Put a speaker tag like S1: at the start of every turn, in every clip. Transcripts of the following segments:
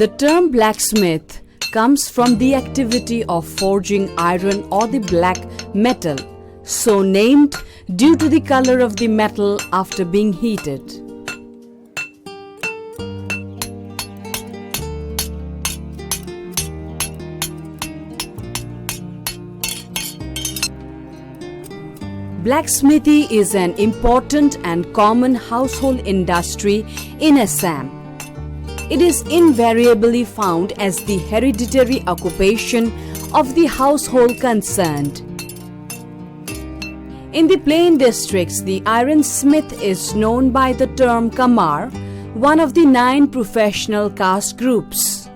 S1: The term blacksmith comes from the activity of forging iron or the black metal, so named due to the color of the metal after being heated. Blacksmithy is an important and common household industry in Assam. It is invariably found as the hereditary occupation of the household concerned. In the plain districts, the ironsmith is known by the term Kamar, one of the 9 professional caste groups.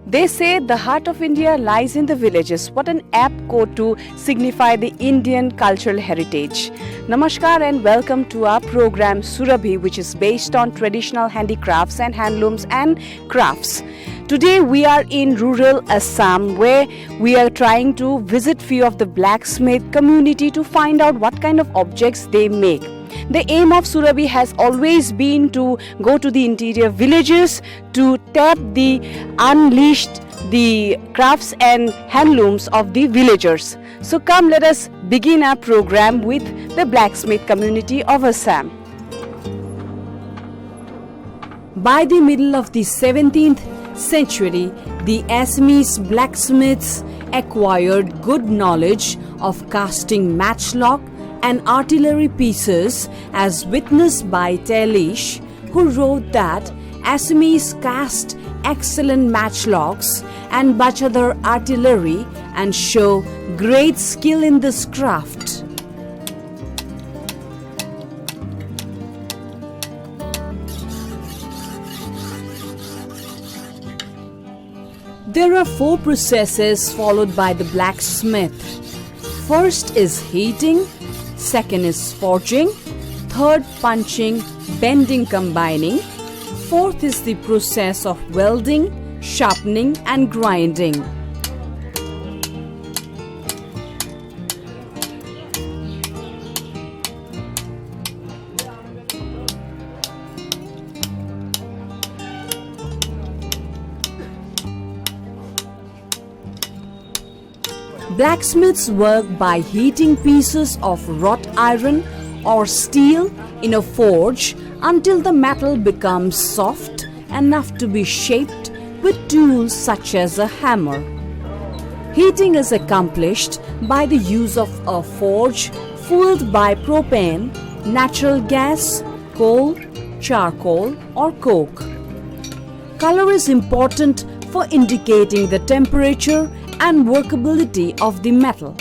S1: They say the heart of India lies in the villages. What an apt quote to signify the Indian cultural heritage. Namaskar and welcome to our program Surabhi, which is based on traditional handicrafts and handlooms and crafts. Today we are in rural Assam, where we are trying to visit few of the blacksmith community to find out what kind of objects they make. The aim of Surabhi has always been to go to the interior villages to tap the unleashed the crafts and handlooms of the villagers. So come, let us begin our program with the blacksmith community of Assam. By the middle of the 17th century, the Assamese blacksmiths acquired good knowledge of casting matchlock and artillery pieces, as witnessed by Tailish, who wrote that Assamese cast excellent matchlocks and much other artillery and show great skill in this craft. There are 4 processes followed by the blacksmith. First is heating, second is forging, third punching, bending, combining, fourth is the process of welding, sharpening and grinding. Blacksmiths work by heating pieces of wrought iron or steel in a forge until the metal becomes soft enough to be shaped with tools such as a hammer. Heating is accomplished by the use of a forge fueled by propane, natural gas, coal, charcoal or coke. Color is important for indicating the temperature and workability of the metal.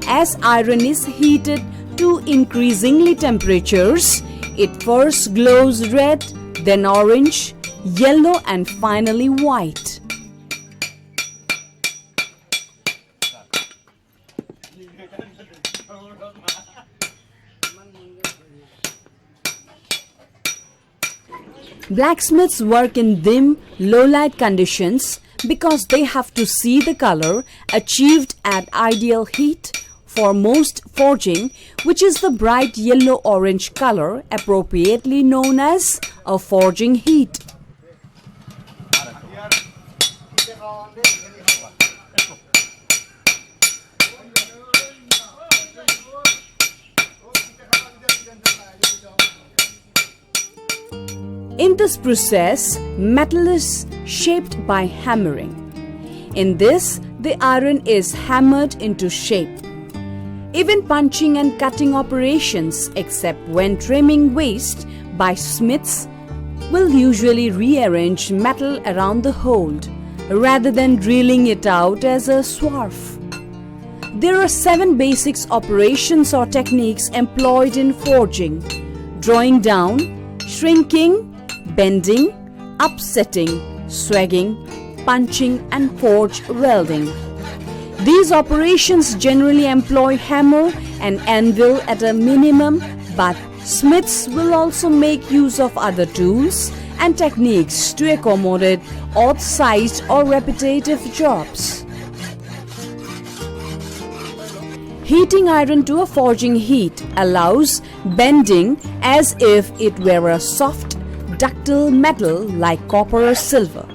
S1: As iron is heated to increasingly temperatures, it first glows red, then orange, yellow and finally white. Blacksmiths work in dim, low-light conditions because they have to see the color achieved at ideal heat for most forging, which is the bright yellow-orange color appropriately known as a forging heat. In this process, metal is shaped by hammering. In this, the iron is hammered into shape. Even punching and cutting operations, except when trimming waste by smiths, will usually rearrange metal around the hold rather than drilling it out as a swarf. There are 7 basic operations or techniques employed in forging: drawing down, shrinking, bending, upsetting, swagging, punching and forge welding. These operations generally employ hammer and anvil at a minimum, but smiths will also make use of other tools and techniques to accommodate odd-sized or repetitive jobs. Heating iron to a forging heat allows bending as if it were a soft, ductile metal like copper or silver.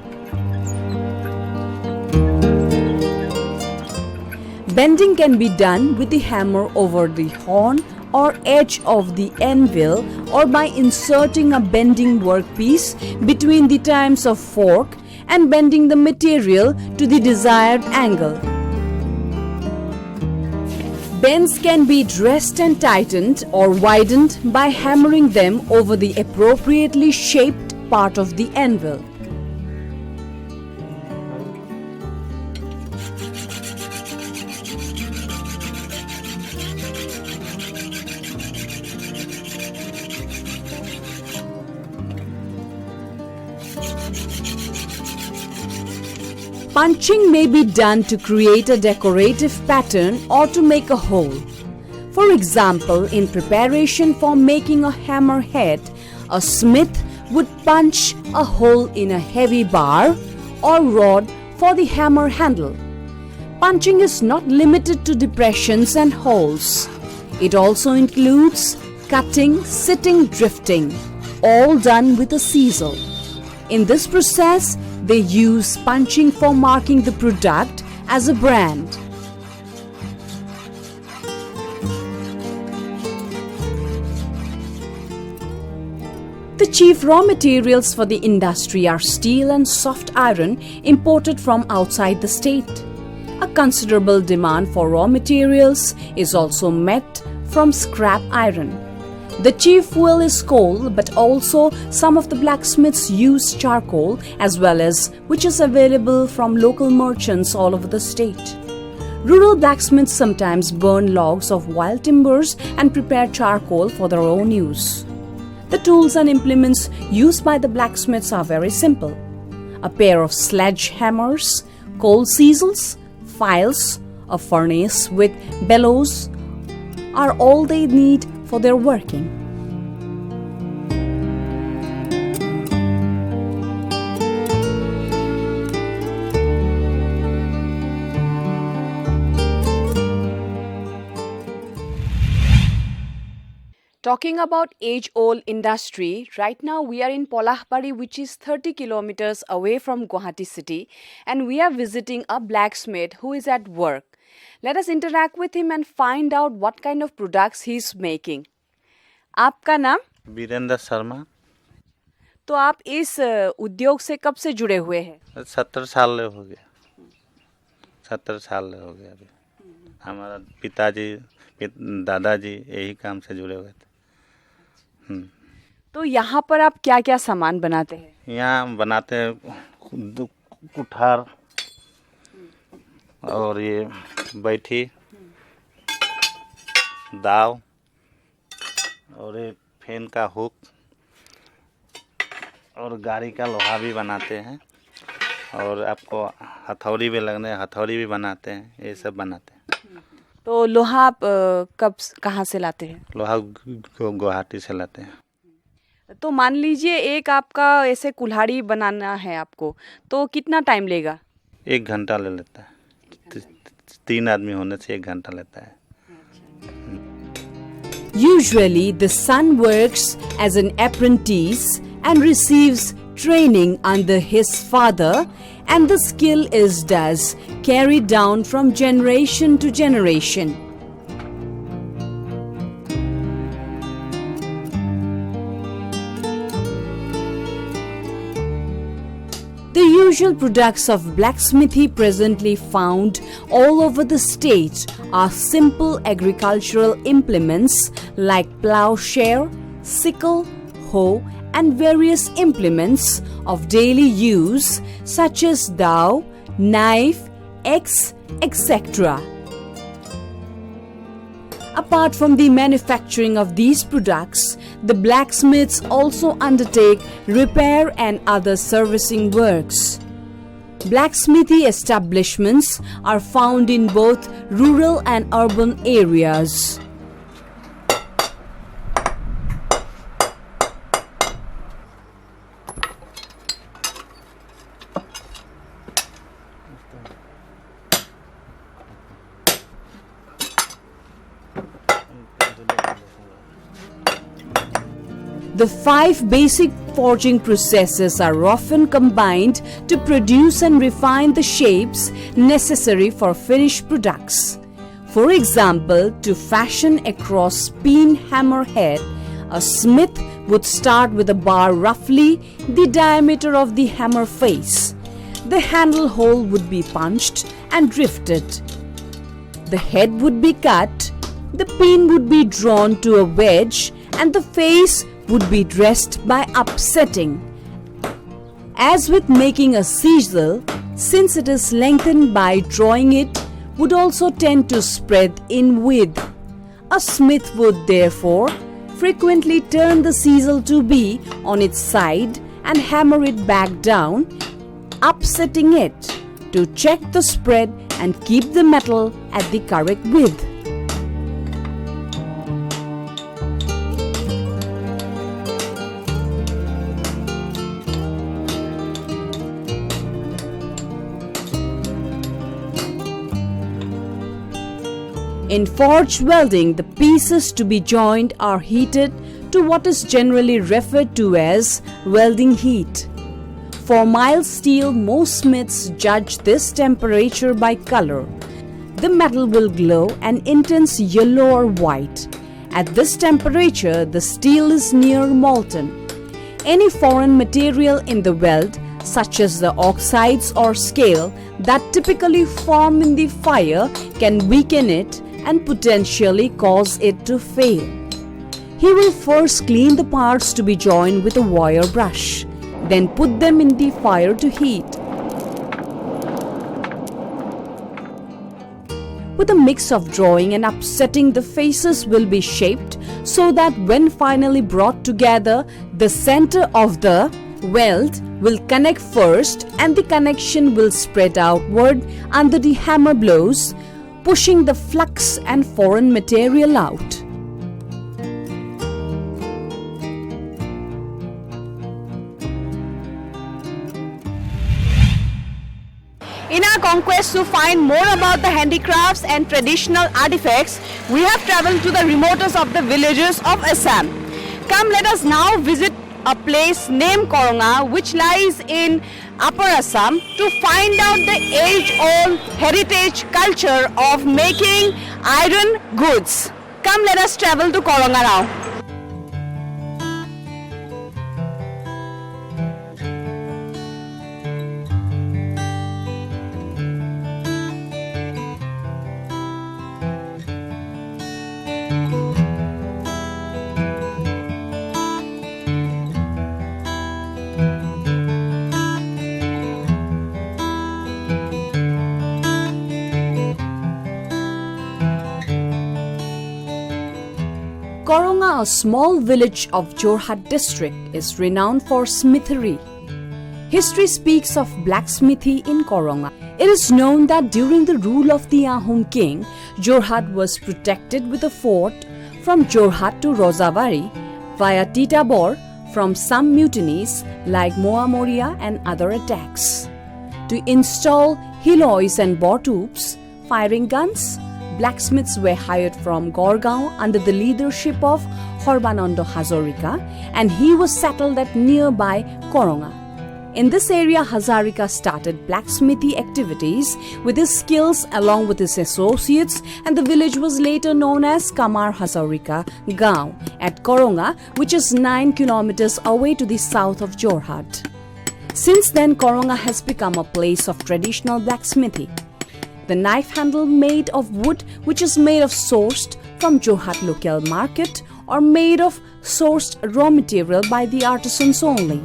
S1: Bending can be done with the hammer over the horn or edge of the anvil or by inserting a bending workpiece between the times of fork and bending the material to the desired angle. Bends can be dressed and tightened or widened by hammering them over the appropriately shaped part of the anvil. Punching may be done to create a decorative pattern or to make a hole. For example, in preparation for making a hammer head, a smith would punch a hole in a heavy bar or rod for the hammer handle. Punching is not limited to depressions and holes. It also includes cutting, sitting, drifting, all done with a chisel. In this process, they use punching for marking the product as a brand. The chief raw materials for the industry are steel and soft iron imported from outside the state. A considerable demand for raw materials is also met from scrap iron. The chief fuel is coal, but also some of the blacksmiths use charcoal as well as which is available from local merchants all over the state. Rural blacksmiths sometimes burn logs of wild timbers and prepare charcoal for their own use. The tools and implements used by the blacksmiths are very simple. A pair of sledgehammers, coal chisels, files, a furnace with bellows are all they need for their working. Talking about age-old industry, right now we are in Polahbari, which is 30 kilometers away from Guwahati city, and we are visiting a blacksmith who is at work. Let us interact with him and find out what kind of products he is making. आपका नाम?
S2: वीरेंद्र शर्मा।
S1: तो आप इस उद्योग से कब से जुड़े हुए हैं?
S2: 70 साल हो गया। 70 साल हो गया अभी। हमारा पिताजी दादाजी यही काम से जुड़े हुए थे।
S1: तो यहाँ पर आप क्या क्या सामान बनाते हैं?
S2: यहाँ बनाते हैं कुठार और ये बैठी, दाव और ये फैन का हुक और गाड़ी का लोहा भी बनाते हैं और आपको हथौड़ी भी लगने हथौड़ी भी बनाते हैं, ये सब बनाते हैं।
S1: तो लोहा आप कब कहाँ से लाते हैं?
S2: लोहा गुवाहाटी से लाते हैं।
S1: तो मान लीजिए एक आपका ऐसे कुल्हाड़ी बनाना है आपको, तो कितना टाइम लेगा?
S2: 1 घंटा ले लेता है। 3 आदमी होने से 1 घंटा लेता है।
S1: Usually the son works as an apprentice and receives training under his father, and the skill is thus carried down from generation to generation. The usual products of blacksmithy presently found all over the state are simple agricultural implements like plowshare, sickle, hoe, and various implements of daily use such as dao, knife, axe, etc. Apart from the manufacturing of these products, the blacksmiths also undertake repair and other servicing works. Blacksmithy establishments are found in both rural and urban areas. The 5 basic forging processes are often combined to produce and refine the shapes necessary for finished products. For example, to fashion a cross-peen hammer head, a smith would start with a bar roughly the diameter of the hammer face. The handle hole would be punched and drifted. The head would be cut, the pin would be drawn to a wedge, and the face would be dressed by upsetting. As with making a chisel, since it is lengthened by drawing it, would also tend to spread in width. A smith would therefore frequently turn the chisel to be on its side and hammer it back down, upsetting it to check the spread and keep the metal at the correct width. In forge welding, the pieces to be joined are heated to what is generally referred to as welding heat. For mild steel, most smiths judge this temperature by color. The metal will glow an intense yellow or white. At this temperature, the steel is near molten. Any foreign material in the weld, such as the oxides or scale that typically form in the fire, can weaken it and potentially cause it to fail. He will first clean the parts to be joined with a wire brush, then put them in the fire to heat. With a mix of drawing and upsetting, the faces will be shaped so that when finally brought together, the center of the weld will connect first and the connection will spread outward under the hammer blows, pushing the flux and foreign material out.
S3: In our conquest to find more about the handicrafts and traditional artifacts, we have traveled to the remotest of the villages of Assam. Come, let us now visit a place named Koronga, which lies in Upper Assam, to find out the age-old heritage culture of making iron goods. Come, let us travel to Koronga now.
S1: Koronga, a small village of Jorhat district, is renowned for smithery. History speaks of blacksmithy in Koronga. It is known that during the rule of the Ahom king, Jorhat was protected with a fort from Jorhat to Rojavary via Titabor from some mutinies like Moa Moria and other attacks. To install hilois and bortoops, firing guns, blacksmiths were hired from Gorgaon under the leadership of Horbanando Hazarika, and he was settled at nearby Koronga. In this area, Hazarika started blacksmithy activities with his skills along with his associates, and the village was later known as Kamar Hazarika Gaon at Koronga, which is 9 kilometers away to the south of Jorhat. Since then, Koronga has become a place of traditional blacksmithy. The knife handle made of wood, which is made of sourced from Jorhat local market or made of sourced raw material by the artisans only.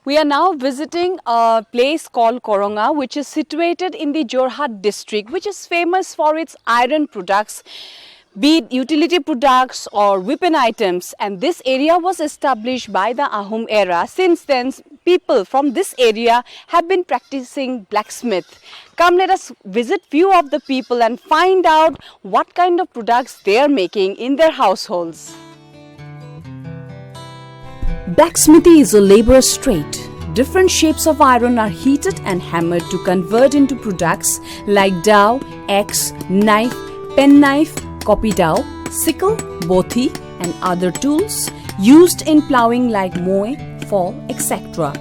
S3: We are now visiting a place called Koronga, which is situated in the Jorhat district, which is famous for its iron products, be it utility products or weapon items, and this area was established by the Ahom era. Since then, people from this area have been practicing blacksmith. Come, let us visit few of the people and find out what kind of products they are making in their households.
S1: Blacksmithy is a laborious trade. Different shapes of iron are heated and hammered to convert into products like dao, axe, knife, penknife, copy dao, sickle, bothi, and other tools used in ploughing like mow, fall, etc.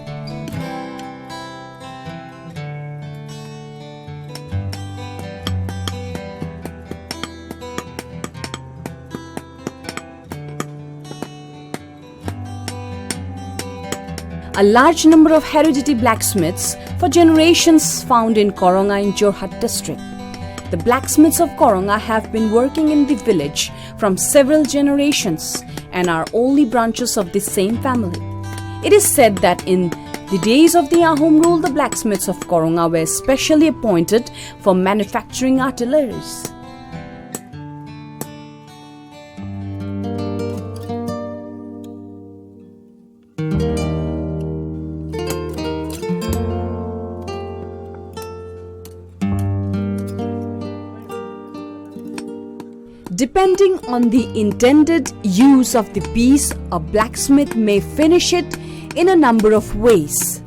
S1: A large number of hereditary blacksmiths for generations found in Koronga in Jorhat district. The blacksmiths of Koronga have been working in the village from several generations and are only branches of the same family. It is said that in the days of the Ahom rule, the blacksmiths of Koronga were specially appointed for manufacturing artilleries. Depending on the intended use of the piece, a blacksmith may finish it in a number of ways.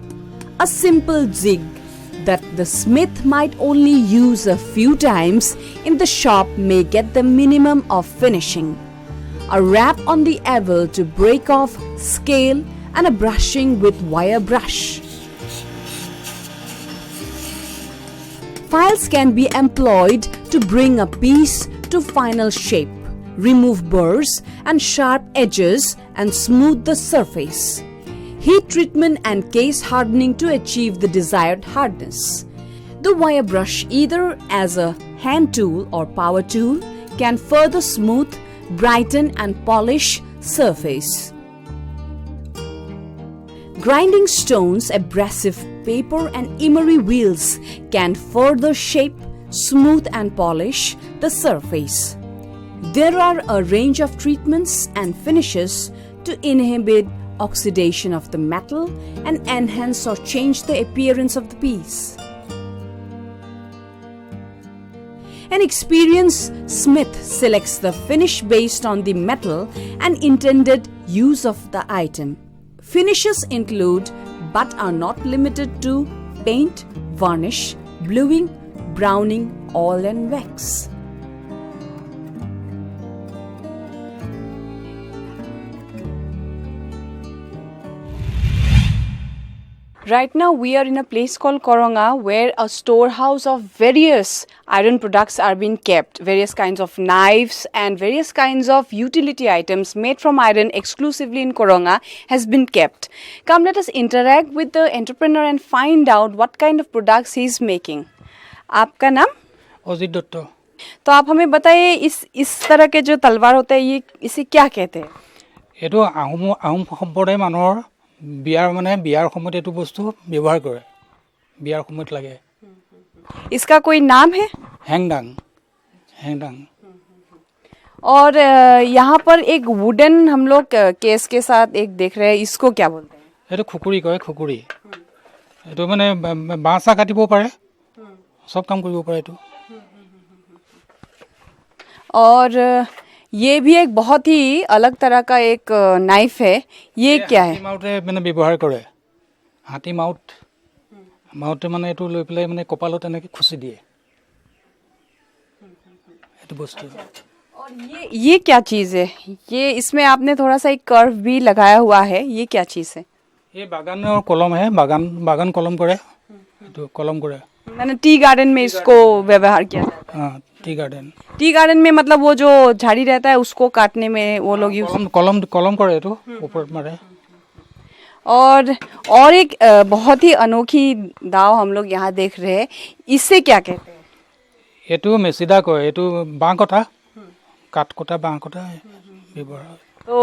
S1: A simple jig that the smith might only use a few times in the shop may get the minimum of finishing. A rap on the awl to break off scale and a brushing with wire brush. Files can be employed to bring a piece to final shape, remove burrs and sharp edges and smooth the surface. Heat treatment and case hardening to achieve the desired hardness. The wire brush, either as a hand tool or power tool, can further smooth, brighten and polish surface. Grinding stones, abrasive paper and emery wheels can further shape, smooth and polish the surface. There are a range of treatments and finishes to inhibit oxidation of the metal and enhance or change the appearance of the piece. An experienced smith selects the finish based on the metal and intended use of the item. Finishes include but are not limited to paint, varnish, bluing, browning, oil and wax.
S3: Right now we are in a place called Koronga where a storehouse of various iron products are being kept. Various kinds of knives and various kinds of utility items made from iron exclusively in Koronga has been kept. Come, let us interact with the entrepreneur and find out what kind of products he is making. आपका नाम?
S4: अजित दत्त।
S3: तो आप हमें बताइए इस तरह के जो तलवार होता है ये इसे क्या कहते हैं?
S4: এইটো আহোম সম্প্ৰদায়ৰ মানুহৰ বিয়াৰ সময়ত এইটো বস্তু ব্যৱহাৰ কৰে, বিয়াৰ সময়ত লাগে।
S3: इसका कोई नाम है?
S4: হেংদাং।
S3: और यहाँ पर एक वुडन हम लोग केस के साथ एक देख रहे हैं, इसको क्या बोलते हैं?
S4: এইটো খুকুৰি কয়, খুকুৰি। এইটো মানে বাঁহ কাটিব পাৰে, सब काम কৰিব পাৰে এইটো।
S3: और ये भी एक बहुत ही अलग तरह का एक नाइफ है, ये क्या है?
S4: হাতী মাউতে মানে ব্যৱহাৰ কৰে, হাতী মাউতে মানে এইটো লৈ পেলাই মানে কপালত এনেকৈ খুচি দিয়ে এইটো বস্তু।
S3: और ये क्या चीज़ है? ये इसमें आपने थोड़ा सा एक कर्व भी लगाया हुआ है, ये क्या चीज़ है?
S4: ये बागाনৰ কলম है, बागान कलम करे, এইটো कलम करे।
S3: मैंने टी गार्डन में इसको व्यवहार किया जाता है।
S4: हाँ, टी गार्डन में
S3: मतलब वो जो झाड़ी रहता है उसको काटने में वो लोग यूज
S4: कलम करे এইটো ऊपर मारे।
S3: और एक बहुत ही अनोखी दाव हम लोग यहाँ देख रहे हैं, इससे क्या कहते हैं?
S4: এইটো মেচিদা কয়, এইটো বাঁহ কটা, কাঠ কটা বাঁহ কটা ব্যৱহাৰ হয়।
S3: तो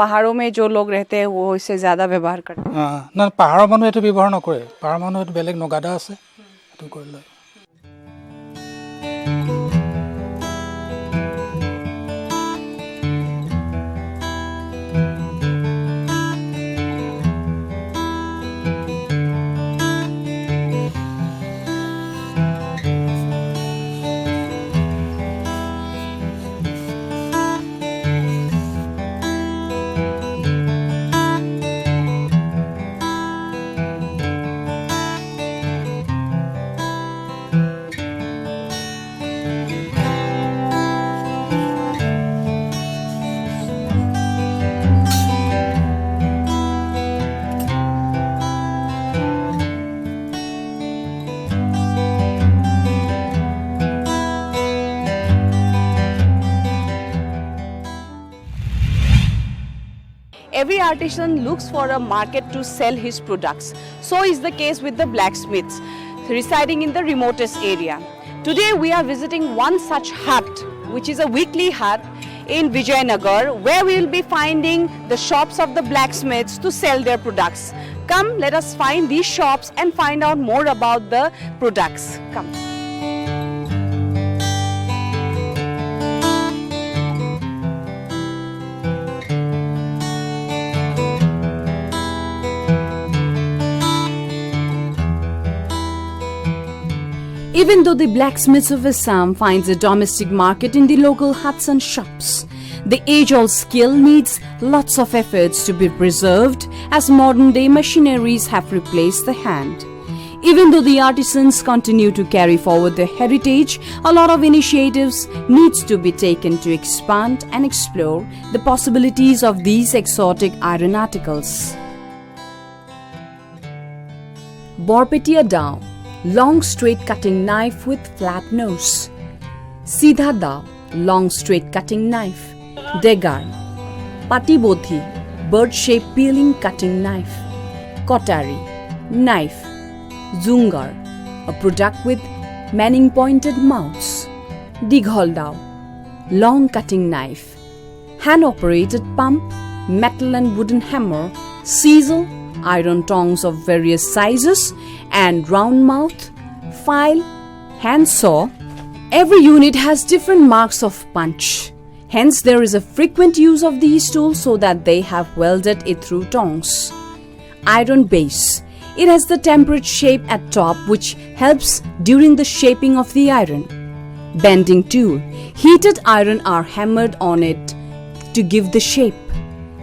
S3: पहाड़ों में जो लोग रहते हैं वो इससे ज़्यादा व्यवहार करते हैं।
S4: না পাহাৰৰ মানুহ এইটো ব্যৱহাৰ নকৰে, পাহাৰৰ মানুহ এইটো বেলেগ নগাদা আছে এইটো কৰি লয়।
S3: every artisan looks for a market to sell his products. So is the case with the blacksmiths residing in the remotest area. Today we are visiting one such hut, which is a weekly hut in Vijayanagar, where we will be finding the shops of the blacksmiths to sell their products. Come, let us find these shops and find out more about the products. Come.
S1: Even though the blacksmiths of Assam finds a domestic market in the local huts and shops, the age-old skill needs lots of efforts to be preserved as modern-day machineries have replaced the hand. Even though the artisans continue to carry forward their heritage, a lot of initiatives needs to be taken to expand and explore the possibilities of these exotic iron articles. Borpetia Dao, long straight cutting knife with flat nose. Seedha Dao, long straight cutting knife. Degar, Pati Bothi, bird shaped peeling cutting knife. Kotari, knife. Zungar, a product with manning pointed mouths. Dighol Dao, long cutting knife. Hand operated pump, metal and wooden hammer, chisel, iron tongs of various sizes, and round mouth, file, hand saw. Every unit has different marks of punch. Hence, there is a frequent use of these tools so that they have welded it through tongs. Iron base. It has the temperate shape at top which helps during the shaping of the iron. Bending tool. Heated iron are hammered on it to give the shape.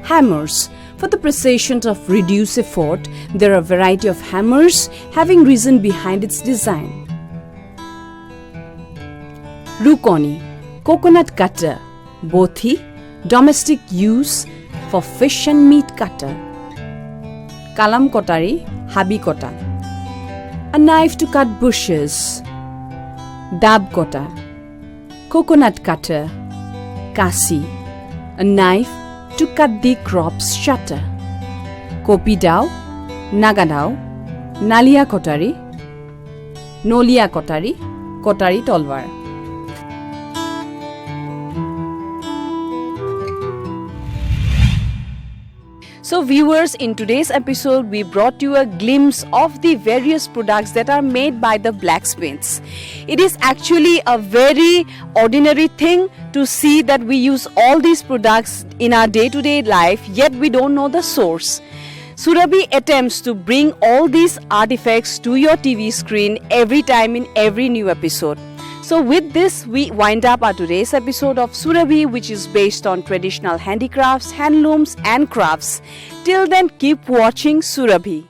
S1: Hammers. For the precision of reduced effort, there are a variety of hammers having reason behind its design. Rukoni, coconut cutter, bothi, domestic use for fish and meat cutter. Kalam kotari, habi kota, a knife to cut bushes. Dab kota, coconut cutter. Kasi, a knife to cut the crop's shutter. Kopi dao, naga dao, nalia kotari, nolia kotari, kotari tolwar.
S3: So viewers, in today's episode, we brought you a glimpse of the various products that are made by the blacksmiths. It is actually a very ordinary thing to see that we use all these products in our day-to-day life, yet we don't know the source. Surabhi attempts to bring all these artifacts to your TV screen every time in every new episode. So with this, we wind up our today's episode of Surabhi, which is based on traditional handicrafts, handlooms and crafts. Till then, keep watching Surabhi.